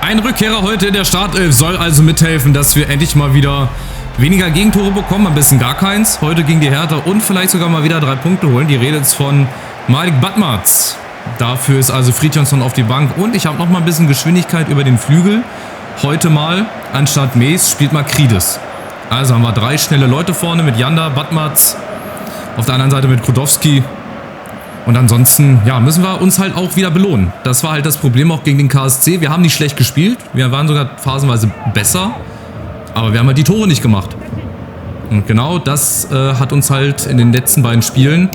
Ein Rückkehrer heute in der Startelf soll also mithelfen, dass wir endlich mal wieder weniger Gegentore bekommen, am besten gar keins. Heute gegen die Hertha und vielleicht sogar mal wieder 3 Punkte holen. Die Rede ist von Malik Badmaz. Dafür ist also Fridjonsson auf die Bank und ich habe noch mal ein bisschen Geschwindigkeit über den Flügel. Heute mal, anstatt Mees, spielt Makridis. Also haben wir 3 schnelle Leute vorne mit Janda, Badmaz, auf der anderen Seite mit Krudowski. Und ansonsten, ja, müssen wir uns halt auch wieder belohnen. Das war halt das Problem auch gegen den KSC. Wir haben nicht schlecht gespielt. Wir waren sogar phasenweise besser. Aber wir haben halt die Tore nicht gemacht. Und genau das hat uns halt in den letzten beiden Spielen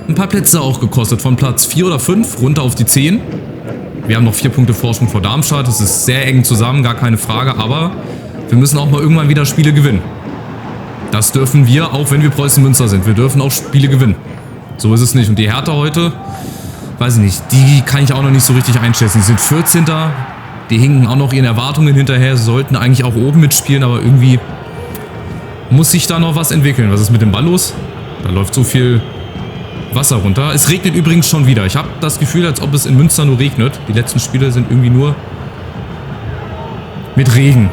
ein paar Plätze auch gekostet. Von Platz 4 oder 5 runter auf die 10. Wir haben noch 4 Punkte Vorsprung vor Darmstadt. Das ist sehr eng zusammen, gar keine Frage. Aber wir müssen auch mal irgendwann wieder Spiele gewinnen. Das dürfen wir, auch wenn wir Preußen Münster sind. Wir dürfen auch Spiele gewinnen. So ist es nicht. Und die Hertha heute, weiß ich nicht, die kann ich auch noch nicht so richtig einschätzen. Die sind 14. Die hinken auch noch ihren Erwartungen hinterher. Sie sollten eigentlich auch oben mitspielen, aber irgendwie muss sich da noch was entwickeln. Was ist mit dem Ball los? Da läuft so viel Wasser runter. Es regnet übrigens schon wieder. Ich habe das Gefühl, als ob es in Münster nur regnet. Die letzten Spiele sind irgendwie nur mit Regen.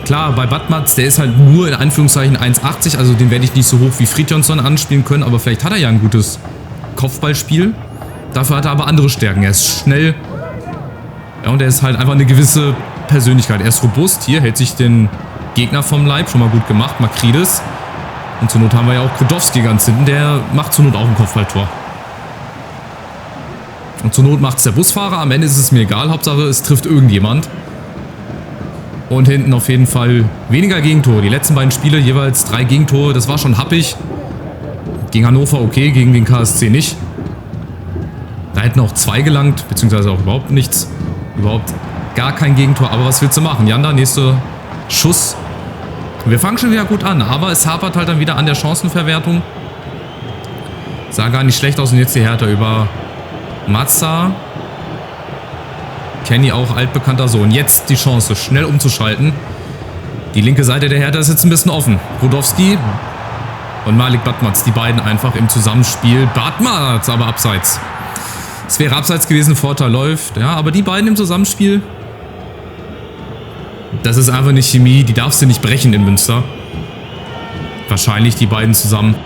Klar, bei Badmaz, der ist halt nur in Anführungszeichen 1,80, also den werde ich nicht so hoch wie Fridjonsson anspielen können, aber vielleicht hat er ja ein gutes Kopfballspiel. Dafür hat er aber andere Stärken. Er ist schnell, ja, und er ist halt einfach eine gewisse Persönlichkeit. Er ist robust, hier hält sich den Gegner vom Leib, schon mal gut gemacht, Makridis. Und zur Not haben wir ja auch Krudowski ganz hinten, der macht zur Not auch ein Kopfballtor. Und zur Not macht es der Busfahrer, am Ende ist es mir egal, Hauptsache es trifft irgendjemand. Und hinten auf jeden Fall weniger Gegentore. Die letzten beiden Spiele jeweils 3 Gegentore. Das war schon happig. Gegen Hannover okay, gegen den KSC nicht. Da hätten auch 2 gelangt, beziehungsweise auch überhaupt nichts. Überhaupt gar kein Gegentor. Aber was willst du machen? Janda, nächster Schuss. Wir fangen schon wieder gut an, aber es hapert halt dann wieder an der Chancenverwertung. Sah gar nicht schlecht aus und jetzt die Hertha über Mazza. Kenny auch altbekannter Sohn. Jetzt die Chance, schnell umzuschalten. Die linke Seite der Hertha ist jetzt ein bisschen offen. Krudowski und Malik Badmaz, die beiden einfach im Zusammenspiel. Badmaz aber abseits. Es wäre abseits gewesen, Vorteil läuft. Ja, aber die beiden im Zusammenspiel, das ist einfach eine Chemie, die darfst du nicht brechen in Münster. Wahrscheinlich die beiden zusammen.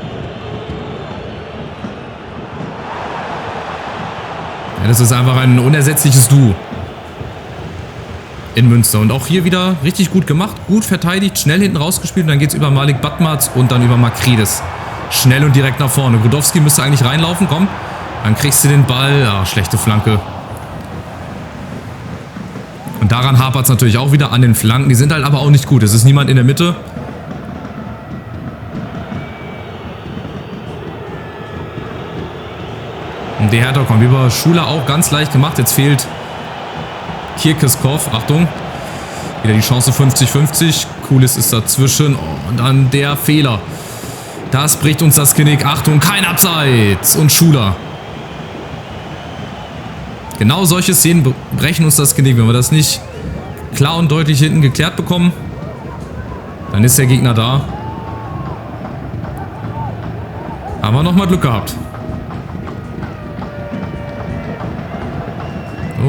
Ja, das ist einfach ein unersetzliches Duo in Münster. Und auch hier wieder richtig gut gemacht, gut verteidigt, schnell hinten rausgespielt. Und dann geht es über Malik Badmaz und dann über Makridis. Schnell und direkt nach vorne. Krudowski müsste eigentlich reinlaufen, komm. Dann kriegst du den Ball. Ah, schlechte Flanke. Und daran hapert es natürlich auch wieder an den Flanken. Die sind halt aber auch nicht gut. Es ist niemand in der Mitte. Und die Hertha kommt über Schuler auch ganz leicht gemacht. Jetzt fehlt Kirkeskov, Achtung, wieder die Chance 50-50, Cooles ist dazwischen und dann der Fehler. Das bricht uns das Genick, Achtung, kein Abseits und Schuler. Genau solche Szenen brechen uns das Genick, wenn wir das nicht klar und deutlich hinten geklärt bekommen, dann ist der Gegner da. Haben wir nochmal Glück gehabt.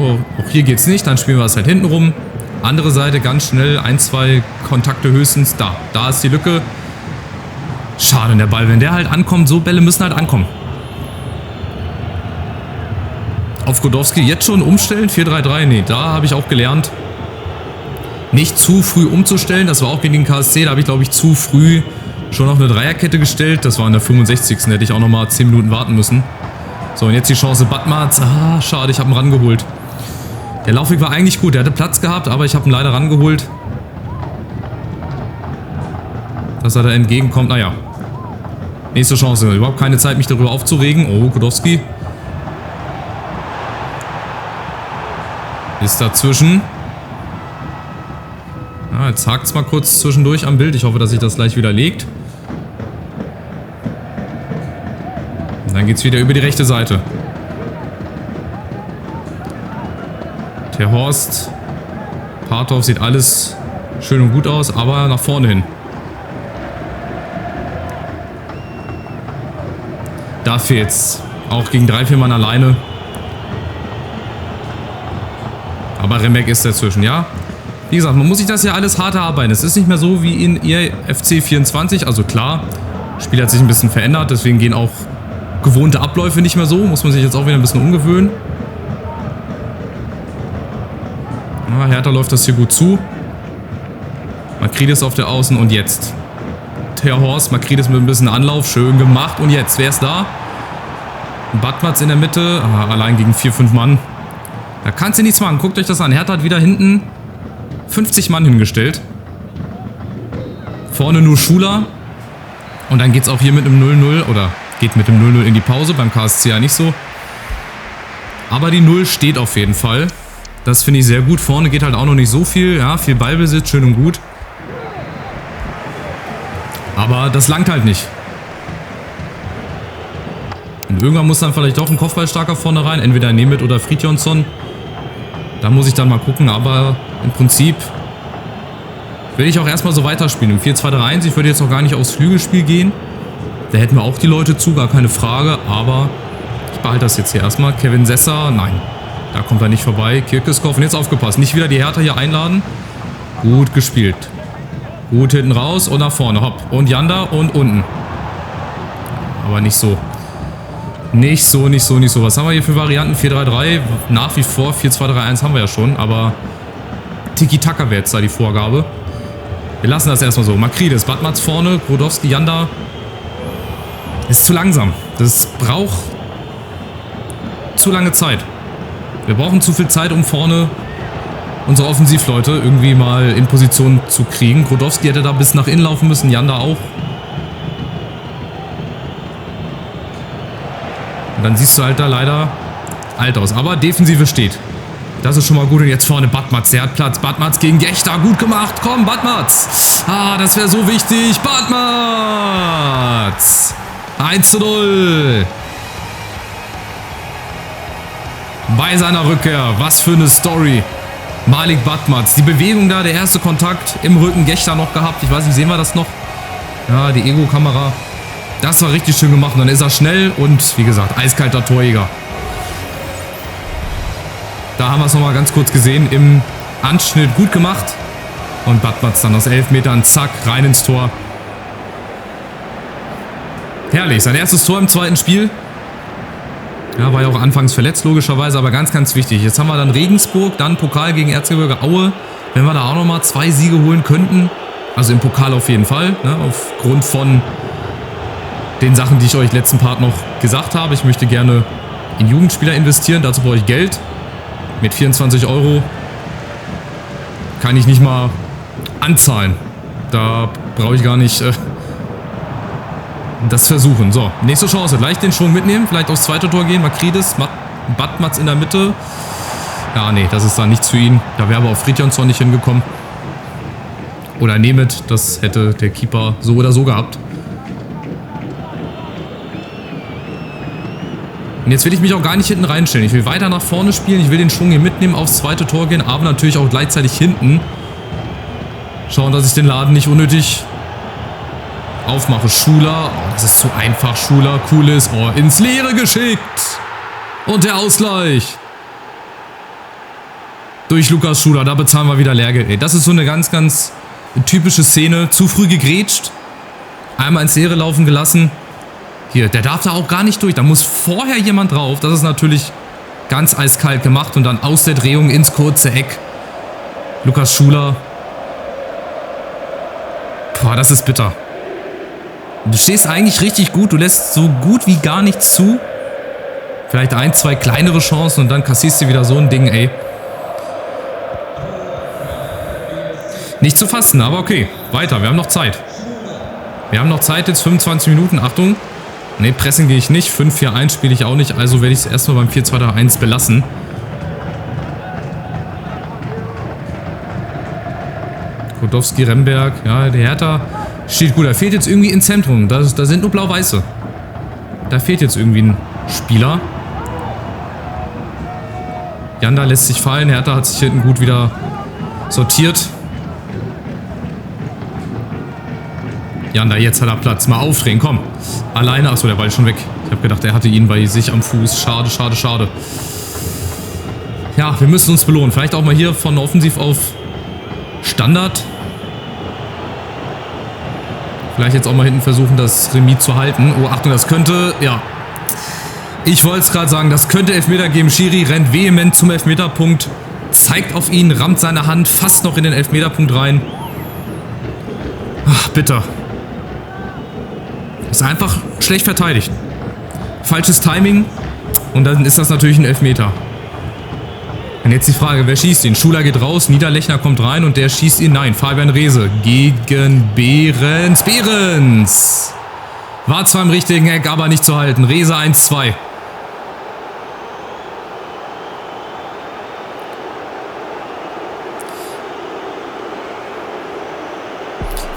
Oh, auch hier geht's nicht, dann spielen wir es halt hinten rum. Andere Seite ganz schnell, 1, 2 Kontakte höchstens. Da ist die Lücke. Schade, der Ball, wenn der halt ankommt, so Bälle müssen halt ankommen. Auf Krudowski jetzt schon umstellen, 4-3-3, nee, da habe ich auch gelernt, nicht zu früh umzustellen. Das war auch gegen den KSC, da habe ich glaube ich zu früh schon auf eine Dreierkette gestellt. Das war in der 65. Hätte ich auch nochmal 10 Minuten warten müssen. So, und jetzt die Chance Badmaz. Ah, schade, ich habe ihn rangeholt. Der Laufweg war eigentlich gut, der hatte Platz gehabt, aber ich habe ihn leider rangeholt. Dass er da entgegenkommt, naja. Nächste Chance, überhaupt keine Zeit, mich darüber aufzuregen. Oh, Krudowski. Ist dazwischen. Ja, jetzt hakt es mal kurz zwischendurch am Bild. Ich hoffe, dass sich das gleich wieder legt. Und dann geht es wieder über die rechte Seite. Der Horst, Partov, sieht alles schön und gut aus, aber nach vorne hin. Da fehlt's. Auch gegen 3-4 Mann alleine. Aber Rembeck ist dazwischen, ja. Wie gesagt, man muss sich das ja alles hart erarbeiten. Es ist nicht mehr so wie in EFC 24. Also klar, das Spiel hat sich ein bisschen verändert. Deswegen gehen auch gewohnte Abläufe nicht mehr so. Muss man sich jetzt auch wieder ein bisschen umgewöhnen. Ja, Hertha läuft das hier gut zu. Makridis auf der Außen und jetzt. Terhorst, Makridis mit ein bisschen Anlauf. Schön gemacht. Und jetzt, wer ist da? Badmatz in der Mitte. Aha, allein gegen 4-5 Mann. Da kannst du nichts machen. Guckt euch das an. Hertha hat wieder hinten 50 Mann hingestellt. Vorne nur Schuler. Und dann geht es auch hier mit einem 0-0. Oder geht mit dem 0-0 in die Pause. Beim KSC ja nicht so. Aber die 0 steht auf jeden Fall. Das finde ich sehr gut. Vorne geht halt auch noch nicht so viel. Ja, viel Ballbesitz, schön und gut. Aber das langt halt nicht. Und irgendwann muss dann vielleicht doch ein Kopfballstarker vorne rein. Entweder Nemeth oder Fridjonsson. Da muss ich dann mal gucken. Aber im Prinzip will ich auch erstmal so weiterspielen. Im 4-2-3-1. Ich würde jetzt auch gar nicht aufs Flügelspiel gehen. Da hätten wir auch die Leute zu, gar keine Frage. Aber ich behalte das jetzt hier erstmal. Kevin Sessa, nein. Da kommt er nicht vorbei. Kirkeskow. Und jetzt aufgepasst. Nicht wieder die Hertha hier einladen. Gut gespielt. Gut hinten raus und nach vorne. Hopp. Und Janda und unten. Aber nicht so. Nicht so. Was haben wir hier für Varianten? 4-3-3. Nach wie vor 4-2-3-1 haben wir ja schon. Aber Tiki-Taka wäre jetzt da die Vorgabe. Wir lassen das erstmal so. Makridis, Badmatz vorne. Grodowski, Janda. Ist zu langsam. Das braucht zu lange Zeit. Wir brauchen zu viel Zeit, um vorne unsere Offensivleute irgendwie mal in Position zu kriegen. Grodowski hätte da bis nach innen laufen müssen, Janda auch. Und dann siehst du halt da leider alt aus. Aber Defensive steht. Das ist schon mal gut. Und jetzt vorne Badmatz, der hat Platz. Badmatz gegen Gechter, gut gemacht. Komm, Badmatz. Ah, das wäre so wichtig. Badmatz. 1:0. Bei seiner Rückkehr. Was für eine Story. Malik Badmatz. Die Bewegung da, der erste Kontakt im Rücken. Gechter noch gehabt. Ich weiß nicht, sehen wir das noch? Ja, die Ego-Kamera. Das war richtig schön gemacht. Und dann ist er schnell und, wie gesagt, eiskalter Torjäger. Da haben wir es nochmal ganz kurz gesehen. Im Anschnitt gut gemacht. Und Badmatz dann aus 11 Metern. Zack, rein ins Tor. Herrlich. Sein erstes Tor im zweiten Spiel. Ja, war ja auch anfangs verletzt, logischerweise, aber ganz, ganz wichtig. Jetzt haben wir dann Regensburg, dann Pokal gegen Erzgebirge Aue. Wenn wir da auch nochmal 2 Siege holen könnten, also im Pokal auf jeden Fall, ne, aufgrund von den Sachen, die ich euch letzten Part noch gesagt habe. Ich möchte gerne in Jugendspieler investieren, dazu brauche ich Geld. Mit 24 € kann ich nicht mal anzahlen. Da brauche ich gar nicht das versuchen. So, nächste Chance. Leicht den Schwung mitnehmen. Vielleicht aufs zweite Tor gehen. Makridis, Badmatz in der Mitte. Ja, nee, das ist da nichts für ihn. Da wäre aber auch Fridjonsson nicht hingekommen. Oder Nemeth. Das hätte der Keeper so oder so gehabt. Und jetzt will ich mich auch gar nicht hinten reinstellen. Ich will weiter nach vorne spielen. Ich will den Schwung hier mitnehmen, aufs zweite Tor gehen. Aber natürlich auch gleichzeitig hinten schauen, dass ich den Laden nicht unnötig aufmache. Schuler. Oh, das ist zu einfach. Schuler. Cool ist. Oh, ins Leere geschickt. Und der Ausgleich. Durch Lukas Schuler. Da bezahlen wir wieder Lehrgeld. Ey, das ist so eine ganz, ganz typische Szene. Zu früh gegrätscht. Einmal ins Leere laufen gelassen. Hier, der darf da auch gar nicht durch. Da muss vorher jemand drauf. Das ist natürlich ganz eiskalt gemacht. Und dann aus der Drehung ins kurze Eck. Lukas Schuler. Boah, das ist bitter. Du stehst eigentlich richtig gut. Du lässt so gut wie gar nichts zu. Vielleicht 1, 2 kleinere Chancen und dann kassierst du wieder so ein Ding, ey. Nicht zu fassen, aber okay. Weiter, wir haben noch Zeit. Wir haben noch Zeit, jetzt 25 Minuten. Achtung. Ne, Pressing gehe ich nicht. 5-4-1 spiele ich auch nicht. Also werde ich es erstmal beim 4-2-3-1 belassen. Grodowski, Remberg. Ja, der Hertha steht gut. Da fehlt jetzt irgendwie ein Zentrum. Da sind nur Blau-Weiße. Da fehlt jetzt irgendwie ein Spieler. Janda lässt sich fallen. Hertha hat sich hinten gut wieder sortiert. Janda, jetzt hat er Platz. Mal aufdrehen, komm. Alleine. Achso, der Ball ist schon weg. Ich habe gedacht, er hatte ihn bei sich am Fuß. Schade, schade, schade. Ja, wir müssen uns belohnen. Vielleicht auch mal hier von Offensiv auf Standard. Vielleicht jetzt auch mal hinten versuchen, das Remis zu halten. Oh, Achtung, das könnte, ja. Ich wollte es gerade sagen, das könnte Elfmeter geben. Schiri rennt vehement zum Elfmeterpunkt, zeigt auf ihn, rammt seine Hand fast noch in den Elfmeterpunkt rein. Ach, bitter. Ist einfach schlecht verteidigt. Falsches Timing und dann ist das natürlich ein Elfmeter. Und jetzt die Frage, wer schießt ihn? Schuler geht raus, Niederlechner kommt rein und der schießt ihn. Nein, Fabian Reese gegen Behrens. Behrens! War zwar im richtigen Eck, aber nicht zu halten. Reese 1-2.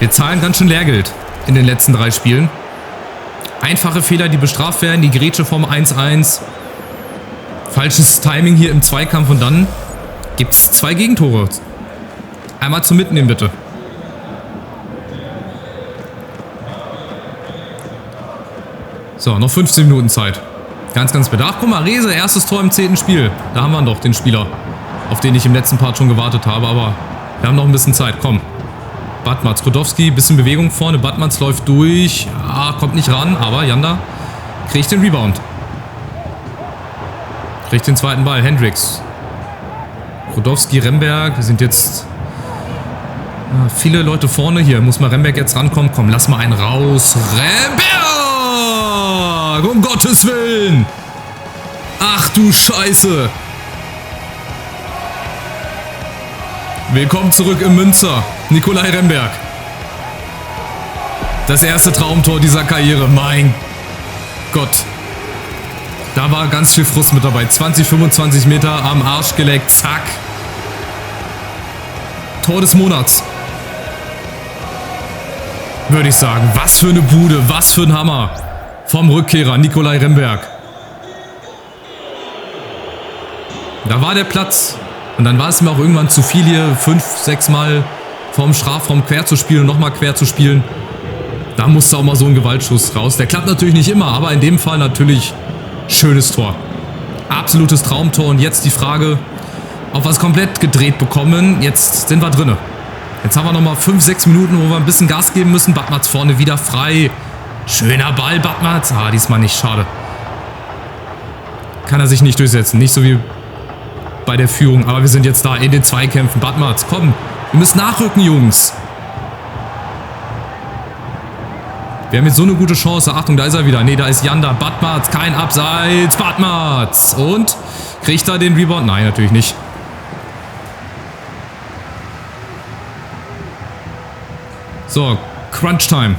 Wir zahlen ganz schön Lehrgeld in den letzten 3 Spielen. Einfache Fehler, die bestraft werden. Die Grätsche vom 1-1. Falsches Timing hier im Zweikampf und dann gibt es 2 Gegentore. Einmal zum Mitnehmen, bitte. So, noch 15 Minuten Zeit. Ganz, ganz bitter. Ach, guck mal, Reese, erstes Tor im 10. Spiel. Da haben wir doch den Spieler, auf den ich im letzten Part schon gewartet habe. Aber wir haben noch ein bisschen Zeit. Komm. Batmatz, Krodowski, bisschen Bewegung vorne. Batmatz läuft durch. Ja, kommt nicht ran, aber Janda kriegt den Rebound. Kriegt den zweiten Ball. Hendricks. Krodowski, Remberg. Wir sind jetzt viele Leute vorne. Hier muss mal Remberg jetzt rankommen. Komm, lass mal einen raus. Remberg! Um Gottes Willen! Ach du Scheiße! Willkommen zurück im Münster. Nikolai Remberg. Das erste Traumtor dieser Karriere. Mein Gott. Da war ganz viel Frust mit dabei. 20, 25 Meter am Arsch geleckt. Zack. Tor des Monats. Würde ich sagen. Was für eine Bude. Was für ein Hammer. Vom Rückkehrer Nikolai Remberg. Da war der Platz. Und dann war es mir auch irgendwann zu viel hier. 5, 6 Mal vorm Strafraum quer zu spielen und nochmal quer zu spielen. Da musste auch mal so ein Gewaltschuss raus. Der klappt natürlich nicht immer, aber in dem Fall natürlich schönes Tor. Absolutes Traumtor. Und jetzt die Frage, ob wir es komplett gedreht bekommen. Jetzt sind wir drinne. Jetzt haben wir nochmal 5, 6 Minuten, wo wir ein bisschen Gas geben müssen. Batmatz vorne wieder frei. Schöner Ball, Batmatz. Ah, diesmal nicht. Schade. Kann er sich nicht durchsetzen. Nicht so wie bei der Führung. Aber wir sind jetzt da in den Zweikämpfen. Batmatz, komm. Wir müssen nachrücken, Jungs. Wir haben jetzt so eine gute Chance. Achtung, da ist er wieder. Ne, da ist Janda. Batmatz, kein Abseits. Batmatz. Und? Kriegt er den Rebound? Nein, natürlich nicht. So, Crunch Time.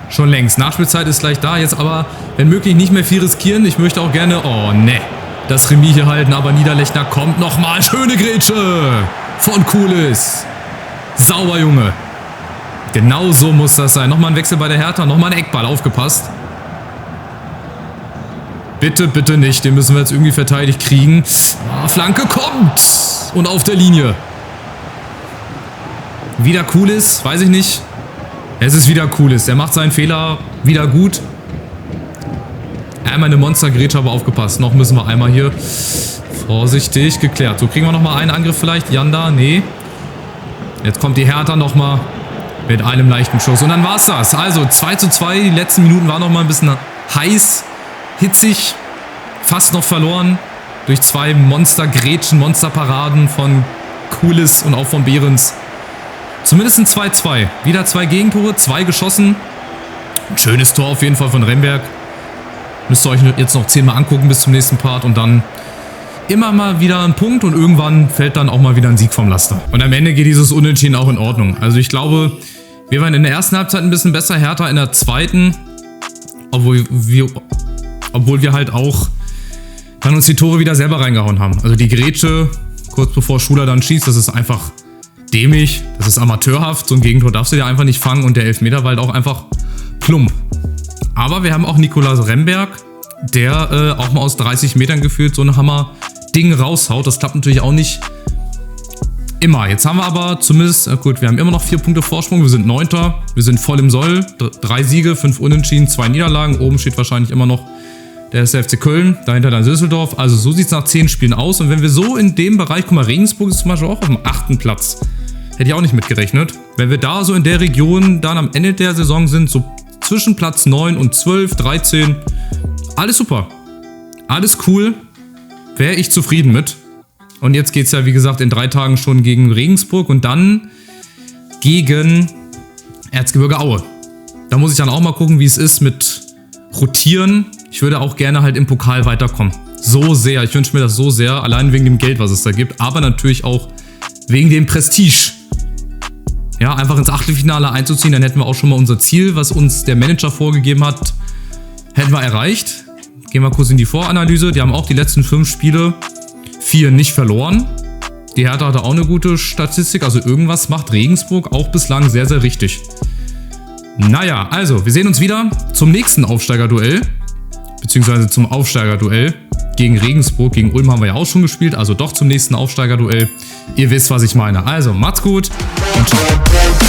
Schon längst. Nachspielzeit ist gleich da. Jetzt aber, wenn möglich, nicht mehr viel riskieren. Ich möchte auch gerne... Oh, ne. Das Remis hier halten. Aber Niederlechner kommt nochmal. Schöne Grätsche. Von Kulis. Sauber, Junge. Genau so muss das sein. Nochmal ein Wechsel bei der Hertha. Nochmal ein Eckball. Aufgepasst. Bitte, bitte nicht. Den müssen wir jetzt irgendwie verteidigt kriegen. Ah, Flanke kommt. Und auf der Linie. Wieder Kulis. Weiß ich nicht. Es ist wieder Kulis. Er macht seinen Fehler wieder gut. Einmal eine Monstergrätsche, aber aufgepasst. Noch müssen wir einmal hier vorsichtig geklärt. So, kriegen wir nochmal einen Angriff vielleicht. Janda, nee. Jetzt kommt die Hertha nochmal mit einem leichten Schuss. Und dann war es das. Also 2:2. Die letzten Minuten waren nochmal ein bisschen heiß, hitzig. Fast noch verloren durch 2 Monstergrätschen, Monsterparaden von Kulis und auch von Behrens. Zumindest ein 2:2. Wieder 2 Gegentore, 2 geschossen. Ein schönes Tor auf jeden Fall von Remberg. Müsst ihr euch jetzt noch 10 Mal angucken bis zum nächsten Part und dann immer mal wieder ein Punkt und irgendwann fällt dann auch mal wieder ein Sieg vom Laster. Und am Ende geht dieses Unentschieden auch in Ordnung. Also ich glaube, wir waren in der ersten Halbzeit ein bisschen besser, Hertha in der zweiten. Obwohl wir halt auch dann uns die Tore wieder selber reingehauen haben. Also die Grätsche, kurz bevor Schuler dann schießt, das ist einfach dämlich, das ist amateurhaft. So ein Gegentor darfst du ja einfach nicht fangen und der Elfmeter war halt auch einfach plump. Aber wir haben auch Nikolaus Remberg, der auch mal aus 30 Metern gefühlt so ein Hammer-Ding raushaut. Das klappt natürlich auch nicht immer. Jetzt haben wir aber zumindest, gut, wir haben immer noch 4 Punkte Vorsprung. Wir sind 9. Wir sind voll im Soll. 3 Siege, 5 Unentschieden, 2 Niederlagen. Oben steht wahrscheinlich immer noch Der ist der FC Köln, dahinter dann Düsseldorf. Also so sieht es nach 10 Spielen aus. Und wenn wir so in dem Bereich, guck mal, Regensburg ist zum Beispiel auch auf dem 8. Platz. Hätte ich auch nicht mitgerechnet. Wenn wir da so in der Region dann am Ende der Saison sind, so zwischen Platz 9 und 12, 13, alles super. Alles cool. Wäre ich zufrieden mit. Und jetzt geht es ja, wie gesagt, in 3 Tagen schon gegen Regensburg und dann gegen Erzgebirge Aue. Da muss ich dann auch mal gucken, wie es ist mit Rotieren. Ich würde auch gerne halt im Pokal weiterkommen. So sehr. Ich wünsche mir das so sehr. Allein wegen dem Geld, was es da gibt. Aber natürlich auch wegen dem Prestige. Ja, einfach ins Achtelfinale einzuziehen. Dann hätten wir auch schon mal unser Ziel, was uns der Manager vorgegeben hat, hätten wir erreicht. Gehen wir kurz in die Voranalyse. Die haben auch die letzten 5 Spiele 4 nicht verloren. Die Hertha hatte auch eine gute Statistik. Also irgendwas macht Regensburg auch bislang sehr, sehr richtig. Naja, also wir sehen uns wieder zum nächsten Aufsteigerduell. Beziehungsweise zum Aufsteigerduell gegen Regensburg. Gegen Ulm haben wir ja auch schon gespielt. Also doch zum nächsten Aufsteigerduell. Ihr wisst, was ich meine. Also macht's gut und ciao.